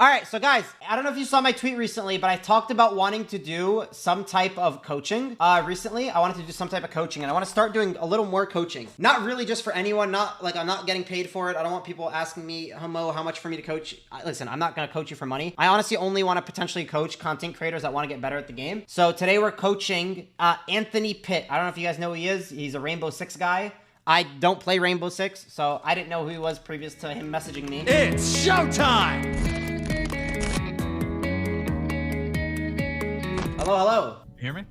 All right, so guys, I don't know if you saw my tweet recently, but I talked about wanting to do some type of coaching recently. I wanted to do some type of coaching, and I want to start doing a little more coaching. Not really just for anyone, not like I'm not getting paid for it. I don't want people asking me, Mo, how much for me to coach? Listen, I'm not going to coach you for money. I honestly only want to potentially coach content creators that want to get better at the game. So today we're coaching ANTHONYPIT. I don't know if you guys know who he is. He's a Rainbow Six guy. I don't play Rainbow Six, so I didn't know who he was previous to him messaging me. It's showtime! Hello. You hear me?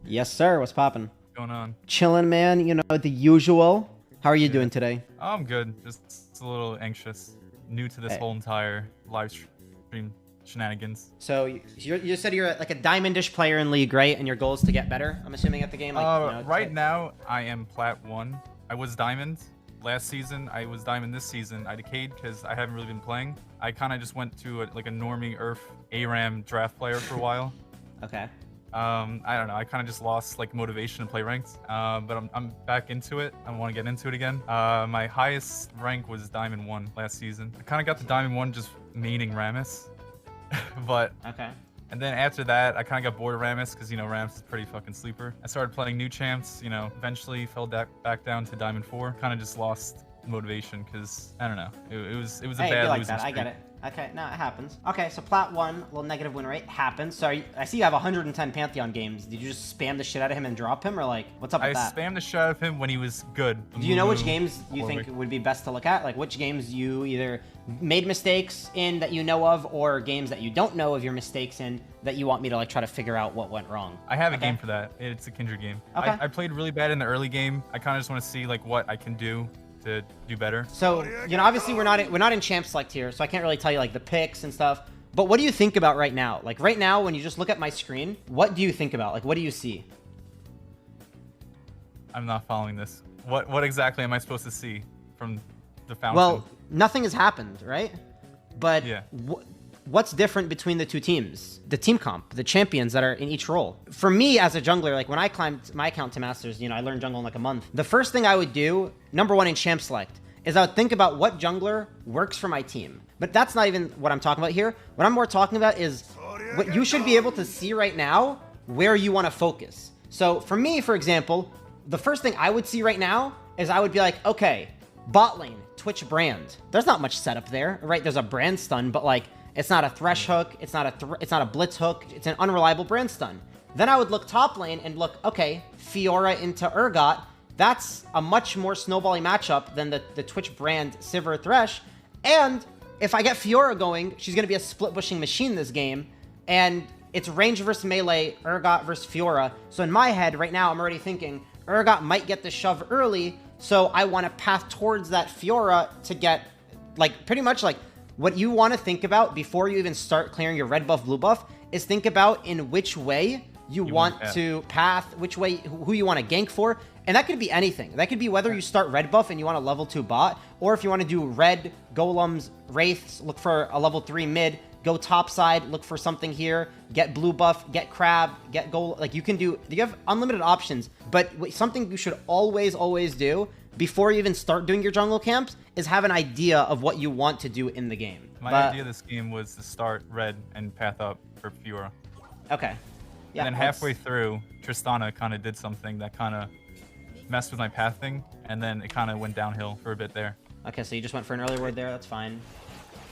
Yes, sir. What's poppin'? What's going on? Chilling, man. You know, the usual. How are you doing today? I'm good. Just a little anxious. New to this whole entire live stream shenanigans. So you said you're like a diamond-ish player in League, right? And your goal is to get better, I'm assuming, at the game? Like, right now, I am Plat 1. I was Diamond last season. I was Diamond this season. I decayed because I haven't really been playing. I kind of just went to like a normie Earth ARAM draft player for a while. Okay. I don't know. I kind of just lost like motivation to play ranked, but I'm back into it. I want to get into it again. My highest rank was Diamond 1 last season. I kind of got to Diamond 1 just maining Rammus, but okay. And then after that, I kind of got bored of Rammus because, you know, Rammus is pretty fucking sleeper. I started playing new champs, you know, eventually fell back down to Diamond 4. Kind of just lost motivation because, I don't know. It was a bad like losing that. streak. I get it. Okay, no, it happens. Okay, so Plat 1, little negative win rate, happens. So I see you have 110 Pantheon games. Did you just spam the shit out of him and drop him, or like, what's up with that? I spammed the shit out of him when he was good. Do you know which games you think would be best to look at? Like, which games you either made mistakes in that you know of, or games that you don't know of your mistakes in that you want me to like try to figure out what went wrong? I have a game for that. It's a Kindred game. Okay. I played really bad in the early game. I kind of just want to see like what I can do to do better. So, you know, obviously we're not in champ select here, so I can't really tell you like the picks and stuff. But what do you think about right now? Like right now, when you just look at my screen, what do you think about? Like, what do you see? I'm not following this. What exactly am I supposed to see from the fountain? Well, nothing has happened, right? But yeah. What's different between the two teams? The team comp, the champions that are in each role. For me as a jungler, like when I climbed my account to Masters, you know, I learned jungle in like a month. The first thing I would do, number one in champ select, is I would think about what jungler works for my team. But that's not even what I'm talking about here. What I'm more talking about is what you should be able to see right now, where you want to focus. So for me, for example, the first thing I would see right now is I would be like, okay, bot lane, Twitch brand. There's not much setup there, right? There's a brand stun, but like, it's not a thresh hook. It's not a blitz hook. It's an unreliable brand stun. Then I would look top lane and look, okay, Fiora into Urgot. That's a much more snowbally matchup than the Twitch brand Sivir Thresh. And if I get Fiora going, she's going to be a split bushing machine this game. And it's range versus melee, Urgot versus Fiora. So in my head right now, I'm already thinking Urgot might get the shove early. So I want to path towards that Fiora to get like pretty much like what you want to think about before you even start clearing your red buff, blue buff is think about in which way you want to path, which way, who you want to gank for. And that could be anything. That could be whether you start red buff and you want a level 2 bot, or if you want to do red golems, wraiths, look for a level 3 mid, go top side, look for something here, get blue buff, get crab, get gold. Like you have unlimited options, but something you should always do before you even start doing your jungle camps is have an idea of what you want to do in the game. My idea of this game was to start red and path up for Fiora. Okay. Yeah, and then halfway through, Tristana kind of did something that kind of messed with my pathing, and then it kind of went downhill for a bit there. Okay, so you just went for an early word there. That's fine.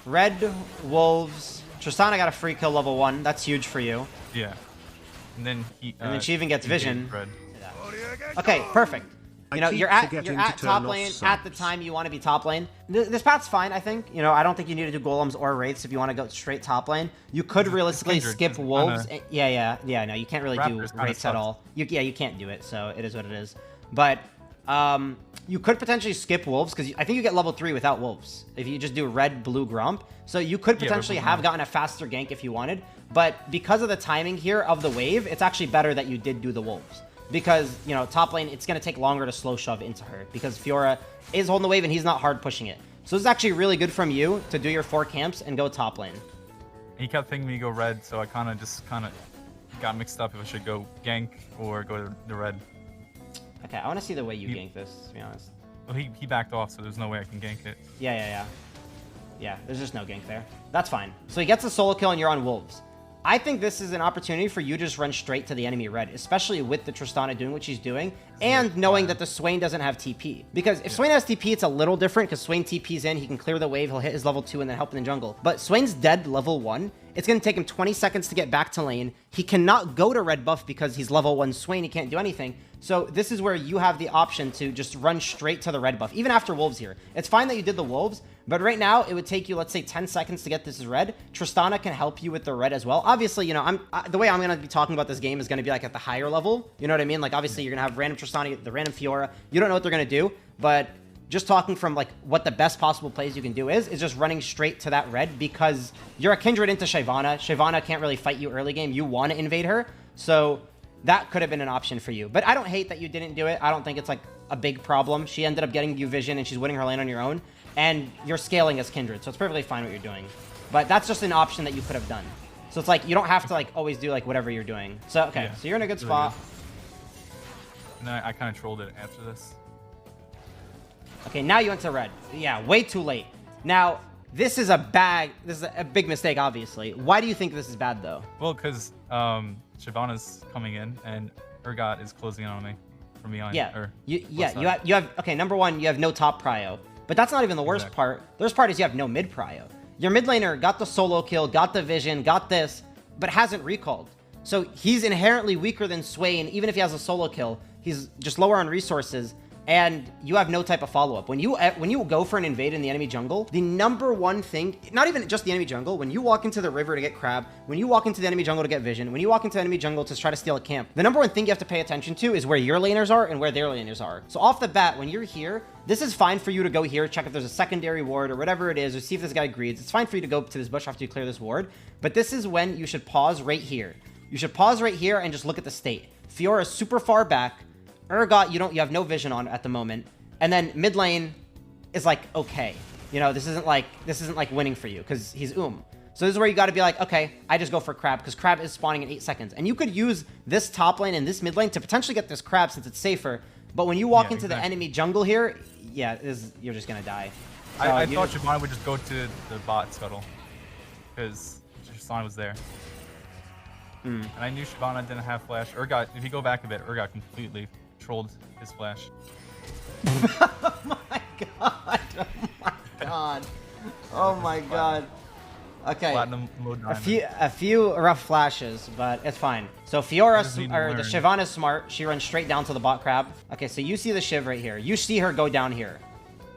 Red Wolves. Tristana got a free kill level 1. That's huge for you. Yeah. And then she even gets vision. Red. Yeah. Okay, perfect. You know, you're at top lane at the time you want to be top lane. This path's fine, I think. You know, I don't think you need to do golems or wraiths if you want to go straight top lane. You could realistically skip wolves. Yeah. No, you can't really do wraiths at all. You can't do it, so it is what it is. But you could potentially skip wolves because I think you get level 3 without wolves if you just do red, blue, grump. So you could potentially have gotten a faster gank if you wanted. But because of the timing here of the wave, it's actually better that you did do the wolves. Because, you know, top lane, it's going to take longer to slow shove into her because Fiora is holding the wave and he's not hard pushing it. So this is actually really good from you to do your 4 camps and go top lane. He kept thinking me go red, so I kind of got mixed up if I should go gank or go to the red. Okay, I want to see the way you gank this, to be honest. Well, he backed off, so there's no way I can gank it. Yeah. Yeah, there's just no gank there. That's fine. So he gets a solo kill and you're on wolves. I think this is an opportunity for you to just run straight to the enemy red, especially with the Tristana doing what she's doing and knowing that the Swain doesn't have TP. Because if Swain has TP, it's a little different because Swain TP's in, he can clear the wave, he'll hit his level 2 and then help in the jungle. But Swain's dead level 1. It's going to take him 20 seconds to get back to lane. He cannot go to red buff because he's level 1 Swain. He can't do anything. So this is where you have the option to just run straight to the red buff, even after wolves here. It's fine that you did the wolves, but right now it would take you, let's say, 10 seconds to get this red. Tristana can help you with the red as well. Obviously, you know, the way I'm going to be talking about this game is going to be like at the higher level. You know what I mean? Like, obviously, you're going to have random Tristana, the random Fiora. You don't know what they're going to do, but just talking from like what the best possible plays you can do is just running straight to that red because you're a kindred into Shyvana. Shyvana can't really fight you early game. You want to invade her. So that could have been an option for you. But I don't hate that you didn't do it. I don't think it's like a big problem. She ended up getting you vision and she's winning her lane on your own. And you're scaling as kindred. So it's perfectly fine what you're doing. But that's just an option that you could have done. So it's like you don't have to like always do like whatever you're doing. So, okay. Yeah, so you're in a good spot. And I kind of trolled it after this. Okay, now you went to red. Yeah, way too late. Now, this is a big mistake, obviously. Why do you think this is bad, though? Well, because Shyvana's coming in, and Urgot is closing in on me from behind. Yeah, you have, okay, number one, you have no top prio. But that's not even the worst part. The worst part is you have no mid prio. Your mid laner got the solo kill, got the vision, got this, but hasn't recalled. So he's inherently weaker than Swain, even if he has a solo kill. He's just lower on resources. And you have no type of follow-up. When you go for an invade in the enemy jungle, the number one thing, not even just the enemy jungle, when you walk into the river to get crab, when you walk into the enemy jungle to get vision, when you walk into the enemy jungle to try to steal a camp, the number one thing you have to pay attention to is where your laners are and where their laners are. So off the bat, when you're here, this is fine for you to go here, check if there's a secondary ward or whatever it is, or see if this guy greeds. It's fine for you to go to this bush after you clear this ward, but this is when you should pause right here. You should pause right here and just look at the state. Fiora is super far back. Urgot, you have no vision on at the moment, and then mid lane is like okay, you know, this isn't like winning for you because he's So this is where you got to be like, okay, I just go for crab because crab is spawning in 8 seconds, and you could use this top lane and this mid lane to potentially get this crab since it's safer. But when you walk into the enemy jungle here, yeah, you're just gonna die. So I thought Shyvana would just go to the bot scuttle because Tristana was there. And I knew Shyvana didn't have flash. Urgot, if you go back a bit, Urgot completely trolled his flash. Oh my god! Oh my god! Oh my god! Okay, Platinum mode a few rough flashes, but it's fine. So Fiora, or the Shyvana is smart. She runs straight down to the bot crab. Okay, so you see the Shiv right here. You see her go down here.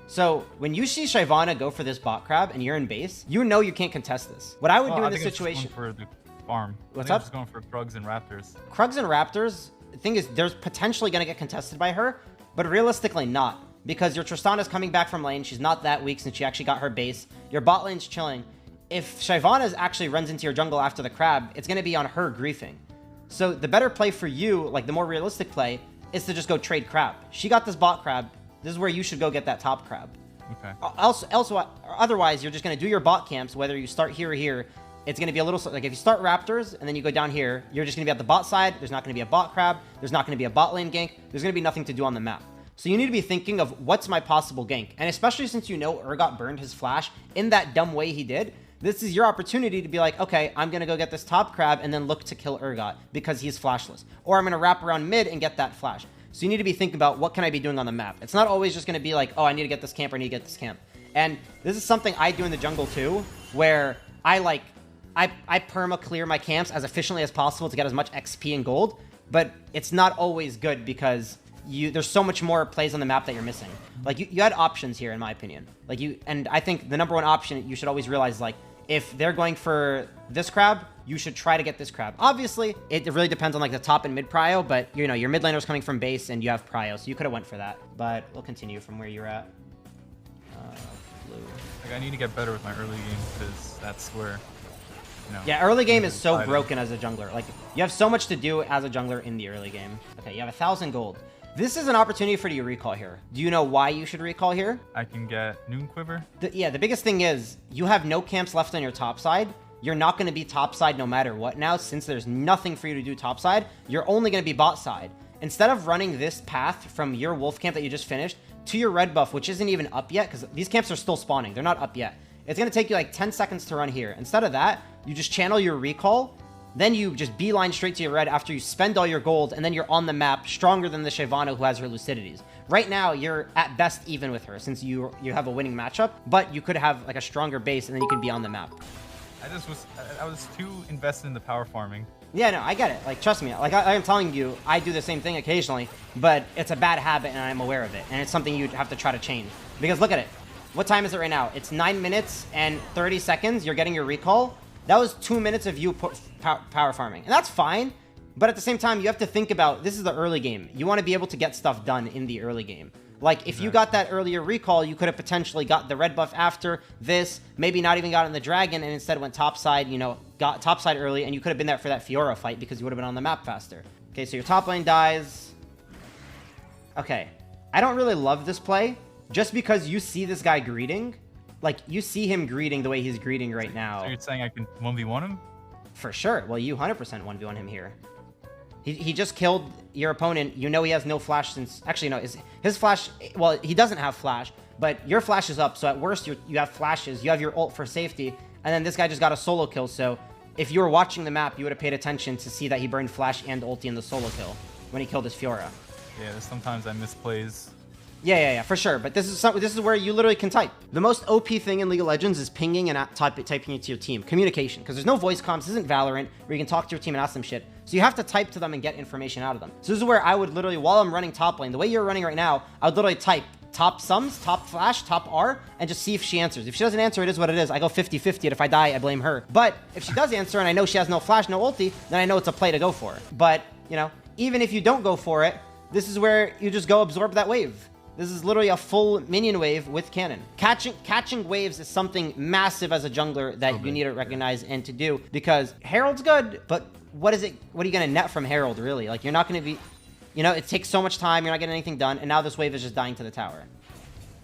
So when you see Shyvana go for this bot crab and you're in base, you know you can't contest this. What I would do in this situation. For the farm. What's up? Just going for Krugs and Raptors. Krugs and Raptors. The thing is, there's potentially going to get contested by her, but realistically not. Because your Tristana's coming back from lane. She's not that weak since she actually got her base. Your bot lane's chilling. If Shyvana actually runs into your jungle after the crab, it's going to be on her griefing. So the better play for you, like the more realistic play, is to just go trade crab. She got this bot crab. This is where you should go get that top crab. Okay. Otherwise, you're just going to do your bot camps, whether you start here or here. It's going to be a little, like if you start Raptors and then you go down here, you're just going to be at the bot side. There's not going to be a bot crab. There's not going to be a bot lane gank. There's going to be nothing to do on the map. So you need to be thinking of what's my possible gank. And especially since you know Urgot burned his flash in that dumb way he did, this is your opportunity to be like, okay, I'm going to go get this top crab and then look to kill Urgot because he's flashless. Or I'm going to wrap around mid and get that flash. So you need to be thinking about what can I be doing on the map. It's not always just going to be like, oh, I need to get this camp or I need to get this camp. And this is something I do in the jungle too, where I perma clear my camps as efficiently as possible to get as much XP and gold, but it's not always good because there's so much more plays on the map that you're missing. Like you had options here, in my opinion. And I think the number one option you should always realize is like, if they're going for this crab, you should try to get this crab. Obviously, it really depends on like the top and mid prio, but you know, your mid laner's coming from base and you have prio, so you could have went for that. But we'll continue from where you're at. Blue. Like I need to get better with my early game because that's where. Yeah, early game is so broken as a jungler. Like, you have so much to do as a jungler in the early game. Okay, you have 1,000 gold. This is an opportunity for you to recall here. Do you know why you should recall here? I can get Noon Quiver. The biggest thing is you have no camps left on your top side. You're not going to be top side no matter what now. Since there's nothing for you to do top side, you're only going to be bot side. Instead of running this path from your wolf camp that you just finished to your red buff, which isn't even up yet, because these camps are still spawning. They're not up yet. It's going to take you like 10 seconds to run here. Instead of that, you just channel your recall, then you just beeline straight to your red after you spend all your gold, and then you're on the map stronger than the Shyvana who has her Lucidities. Right now, you're at best even with her since you have a winning matchup, but you could have like a stronger base and then you can be on the map. I was too invested in the power farming. Yeah, no, I get it. Like, trust me. Like, I'm telling you, I do the same thing occasionally, but it's a bad habit and I'm aware of it. And it's something you have to try to change. Because look at it. What time is it right now? It's 9 minutes and 30 seconds. You're getting your recall. That was 2 minutes of you power farming. And that's fine. But at the same time, you have to think about, this is the early game. You want to be able to get stuff done in the early game. Like, if you got that earlier recall, you could have potentially got the red buff after this, maybe not even gotten the dragon, and instead went topside, you know, got topside early, and you could have been there for that Fiora fight because you would have been on the map faster. Okay, so your top lane dies. Okay, I don't really love this play, just because you see this guy greeting. Like, you see him greeting the way he's greeting right now. So you're saying I can 1v1 him? For sure. Well, you 100% 1v1 him here. He just killed your opponent. You know he has no flash since... Actually, no. His flash... Well, he doesn't have flash, but your flash is up. So at worst, you have flashes. You have your ult for safety. And then this guy just got a solo kill. So if you were watching the map, you would have paid attention to see that he burned flash and ulti in the solo kill when he killed his Fiora. Yeah, sometimes I misplays. Yeah, for sure. But this is where you literally can type. The most OP thing in League of Legends is pinging and typing it to your team. Communication. Because there's no voice comms. This isn't Valorant where you can talk to your team and ask them shit. So you have to type to them and get information out of them. So this is where I would literally, while I'm running top lane, the way you're running right now, I would literally type top sums, top flash, top R, and just see if she answers. If she doesn't answer, it is what it is. I go 50-50, and if I die, I blame her. But if she does answer and I know she has no flash, no ulti, then I know it's a play to go for. But, you know, even if you don't go for it, this is where you just go absorb that wave. This is literally a full minion wave with cannon. Catching waves is something massive as a jungler that you need to recognize and to do, because Herald's good, but what are you going to net from Herald, really? Like, you're not going to be, you know, it takes so much time, you're not getting anything done, and now this wave is just dying to the tower.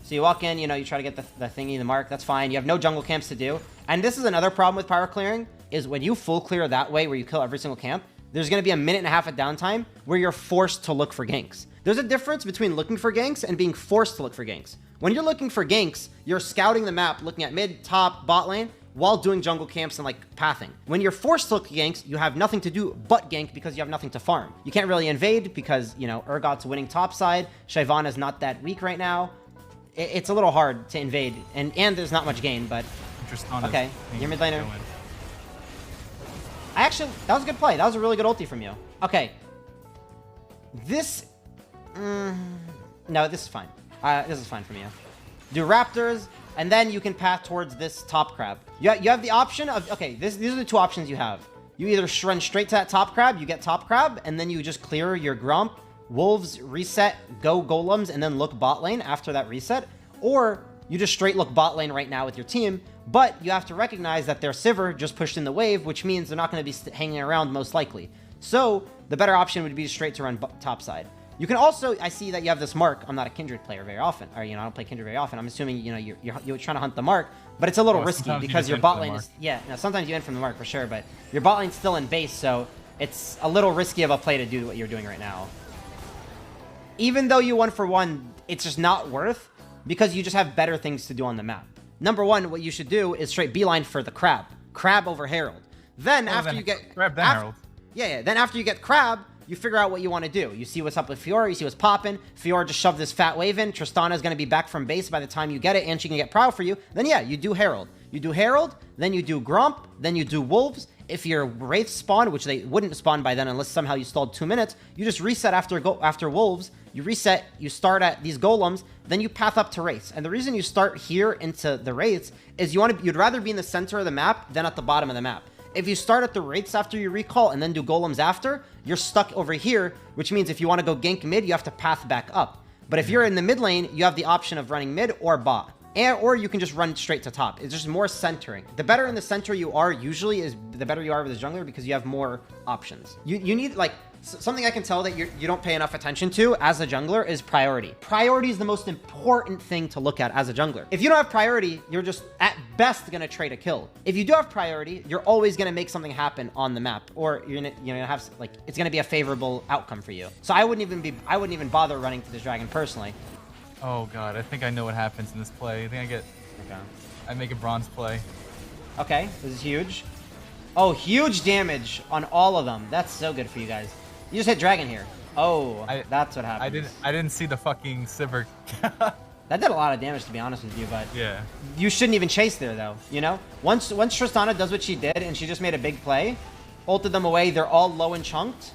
So you walk in, you know, you try to get the thingy, the mark, that's fine. You have no jungle camps to do. And this is another problem with power clearing, is when you full clear that way where you kill every single camp, there's going to be a minute and a half of downtime where you're forced to look for ganks. There's a difference between looking for ganks and being forced to look for ganks. When you're looking for ganks, you're scouting the map, looking at mid, top, bot lane, while doing jungle camps and like pathing. When you're forced to look at ganks, you have nothing to do but gank because you have nothing to farm. You can't really invade because, you know, Urgot's winning top side. Shyvana's not that weak right now. It's a little hard to invade, and there's not much gain, but... Okay, your mid laner. That was a good play. That was a really good ulti from you. Okay. This... no, this is fine. This is fine from you. Do Raptors, and then you can path towards this top crab. You have the option of... Okay, these are the two options you have. You either run straight to that top crab, you get top crab, and then you just clear your Grump, Wolves, reset, go Golems, and then look bot lane after that reset. Or you just straight look bot lane right now with your team, but you have to recognize that their Sivir just pushed in the wave, which means they're not going to be hanging around most likely. So the better option would be straight to run top side. You can also, I see that you have this mark. I'm not a Kindred player very often, or, you know, I don't play Kindred very often. I'm assuming, you know, you're trying to hunt the mark, but it's a little risky because your bot lane is, sometimes you end from the mark for sure, but your bot lane's still in base, so it's a little risky of a play to do what you're doing right now. Even though you 1-for-1, it's just not worth, because you just have better things to do on the map. Number one, what you should do is straight beeline for the crab. Crab over Herald. Then after you get... Crab, then Herald. Yeah. Then after you get crab, you figure out what you want to do. You see what's up with Fiora, you see what's popping. Fiora just shoved this fat wave in. Tristana's going to be back from base by the time you get it, and she can get prow for you. Then yeah, you do Herald. You do Herald, then you do Grump, then you do Wolves. If your Wraiths spawn, which they wouldn't spawn by then unless somehow you stalled 2 minutes, you just reset after Wolves. You reset, you start at these Golems, then you path up to Wraiths. And the reason you start here into the Wraiths is you'd rather be in the center of the map than at the bottom of the map. If you start at the Wraiths after you recall and then do Golems after, you're stuck over here, which means if you want to go gank mid, you have to path back up. But if you're in the mid lane, you have the option of running mid or bot. Or you can just run straight to top. It's just more centering. The better in the center you are usually is the better you are with the jungler, because you have more options. You need, like, something I can tell that you don't pay enough attention to as a jungler is priority. Priority is the most important thing to look at as a jungler. If you don't have priority, you're just at best gonna trade a kill. If you do have priority, you're always gonna make something happen on the map, or you're gonna have, like, it's gonna be a favorable outcome for you. So I wouldn't even bother running to this dragon personally. Oh god, I think I know what happens in this play. I think I get... Okay. I make a bronze play. Okay, this is huge. Oh, huge damage on all of them. That's so good for you guys. You just hit dragon here. Oh, that's what happened. I didn't see the fucking Sivir. That did a lot of damage, to be honest with you, but yeah. You shouldn't even chase there, though, you know? Once Tristana does what she did, and she just made a big play, ulted them away, they're all low and chunked.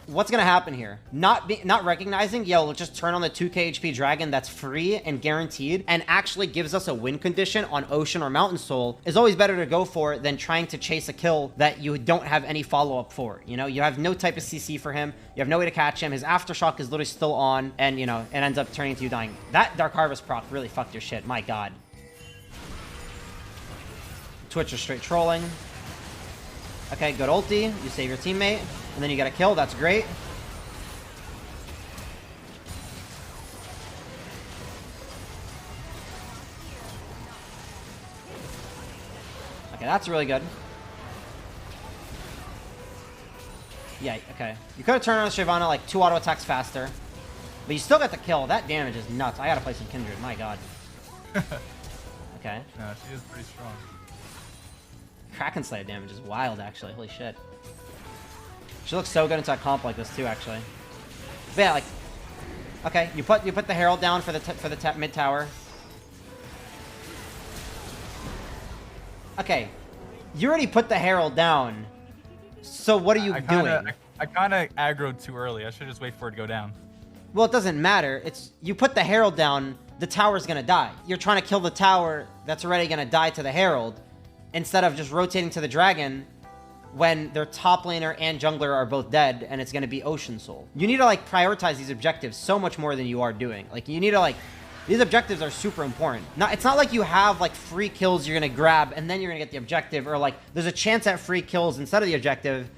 What's gonna happen here? Not recognizing, yo, let's just turn on the 2k HP dragon that's free and guaranteed and actually gives us a win condition on Ocean or Mountain Soul is always better to go for than trying to chase a kill that you don't have any follow-up for. You know, you have no type of CC for him. You have no way to catch him. His Aftershock is literally still on, and, you know, it ends up turning into you dying. That Dark Harvest proc really fucked your shit. My God. Twitch is straight trolling. Okay, good ulti. You save your teammate. And then you get a kill. That's great. Okay, that's really good. Yeah, okay. You could have turned on Shyvana like 2 auto attacks faster. But you still got the kill. That damage is nuts. I gotta play some Kindred. My God. Okay. No, she is pretty strong. Kraken Slayer damage is wild, actually. Holy shit. She looks so good into a comp like this too, actually. But yeah, like, okay, you put the Herald down for the mid tower. Okay, you already put the Herald down. So what are you doing? I kind of aggroed too early. I should just wait for it to go down. Well, it doesn't matter. It's you put the Herald down, the tower's gonna die. You're trying to kill the tower that's already gonna die to the Herald, instead of just rotating to the dragon when their top laner and jungler are both dead and it's going to be Ocean Soul. You need to like prioritize these objectives so much more than you are doing. Like you need to like, these objectives are super important. It's not like you have like free kills you're going to grab and then you're going to get the objective, or like there's a chance at free kills instead of the objective.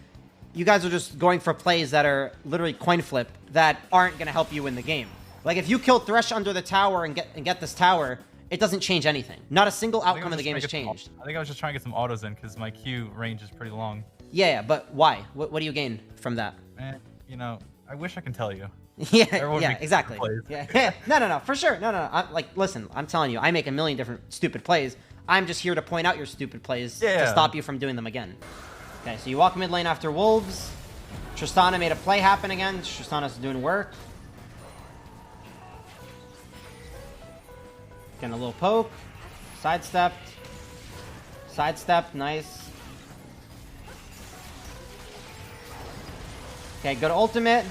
You guys are just going for plays that are literally coin flip that aren't going to help you win the game. Like if you kill Thresh under the tower and get this tower, it doesn't change anything. Not a single outcome of the game has changed. I think I was just trying to get some autos in because my Q range is pretty long. Yeah, but why? What do you gain from that? Man, you know, I wish I can tell you. yeah, exactly. Yeah. No, for sure. No. Like, listen, I'm telling you, I make a million different stupid plays. I'm just here to point out your stupid plays to stop you from doing them again. Okay, so you walk mid lane after Wolves. Tristana made a play happen again. Tristana's doing work. Getting a little poke. Sidestepped. Sidestepped. Nice. Okay, good ultimate.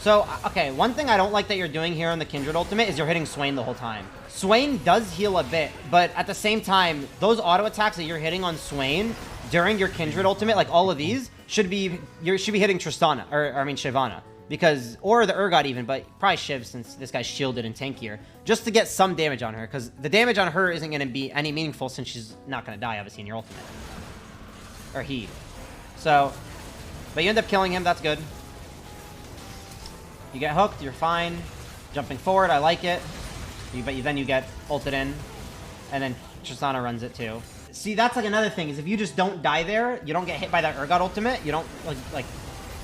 So, okay, one thing I don't like that you're doing here on the Kindred ultimate is you're hitting Swain the whole time. Swain does heal a bit, but at the same time, those auto attacks that you're hitting on Swain during your Kindred ultimate, like all of these, should be hitting Tristana, or I mean Shyvana. Because, or the Urgot even, but probably Shiv since this guy's shielded and tankier, just to get some damage on her, because the damage on her isn't going to be any meaningful since she's not going to die, obviously, in your ultimate. Or he. So, but you end up killing him, that's good. You get hooked, you're fine. Jumping forward, I like it. But then you get ulted in, and then Tristana runs it too. See, that's like another thing, is if you just don't die there, you don't get hit by that Urgot ultimate, you don't, like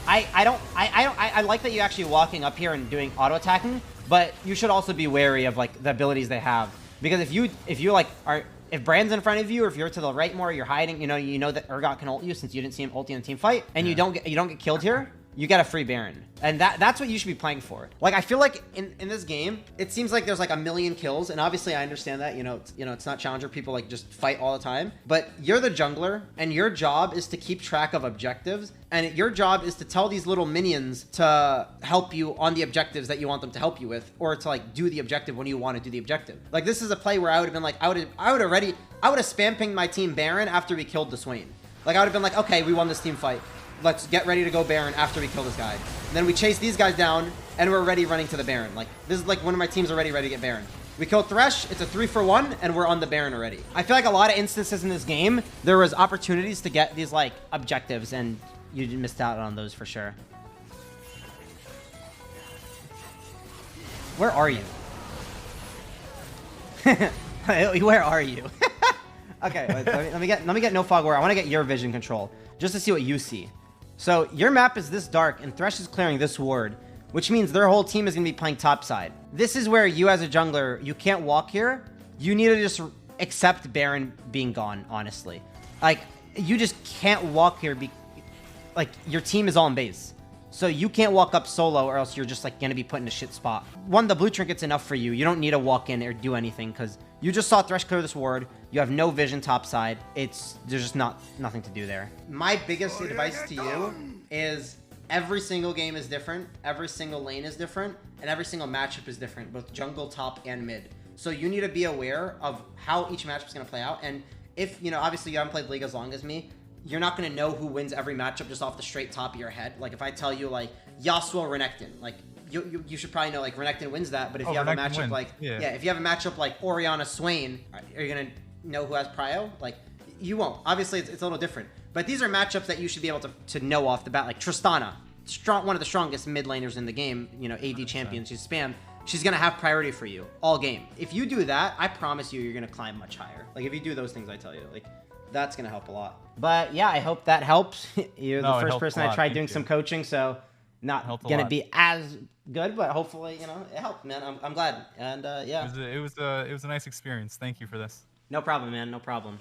I like that you're actually walking up here and doing auto attacking, but you should also be wary of like the abilities they have, because if you like are, if Brand's in front of you, or if you're to the right more, you're hiding, you know that Urgot can ult you since you didn't see him ulti in a team fight, and you don't get killed here, you get a free Baron. And that's what you should be playing for. Like, I feel like in this game, it seems like there's like a million kills, and obviously I understand that, it's not Challenger, people like just fight all the time, but you're the jungler, and your job is to keep track of objectives, and your job is to tell these little minions to help you on the objectives that you want them to help you with, or to like do the objective when you want to do the objective. Like, this is a play where I would have been like, I would have spam pinged my team Baron after we killed the Swain. Like, I would have been like, okay, we won this team fight. Let's get ready to go Baron after we kill this guy. And then we chase these guys down, and we're already running to the Baron. Like, this is like one of my teams already ready to get Baron. We kill Thresh, it's a 3-for-1, and we're on the Baron already. I feel like a lot of instances in this game, there was opportunities to get these, like, objectives, and you missed out on those for sure. Where are you? Where are you? Okay, wait, let me get no fog where I want to get your vision control, just to see what you see. So your map is this dark, and Thresh is clearing this ward. which means their whole team is going to be playing top side. This is where you as a jungler, you can't walk here. You need to just accept Baron being gone, honestly. Like, you just can't walk here. Like, your team is all in base. So you can't walk up solo or else you're just like going to be put in a shit spot. One, the blue trinket's enough for you. You don't need to walk in or do anything because you just saw Thresh clear this ward. You have no vision top side. There's just nothing to do there. My biggest advice to you is every single game is different. Every single lane is different. And every single matchup is different, both jungle, top, and mid. So you need to be aware of how each matchup is going to play out. And if, you know, obviously you haven't played League as long as me, you're not going to know who wins every matchup just off the straight top of your head. Like, if I tell you, like, Yassuo Renekton, like, you should probably know, like, Renekton wins that. But if you have a matchup like, if you have a matchup like Orianna Swain, are you going to know who has prio? Like, you won't. Obviously, it's a little different. But these are matchups that you should be able to know off the bat. Like, Tristana, one of the strongest mid laners in the game, you know, AD champion, she's spam. She's going to have priority for you all game. If you do that, I promise you're going to climb much higher. Like, if you do those things I tell you, like, that's going to help a lot. But yeah, I hope that helps. You're the first person I tried doing some coaching, so not going to be as good, but hopefully, you know, it helped, man. I'm glad. And yeah. It was a nice experience. Thank you for this. No problem, man. No problem.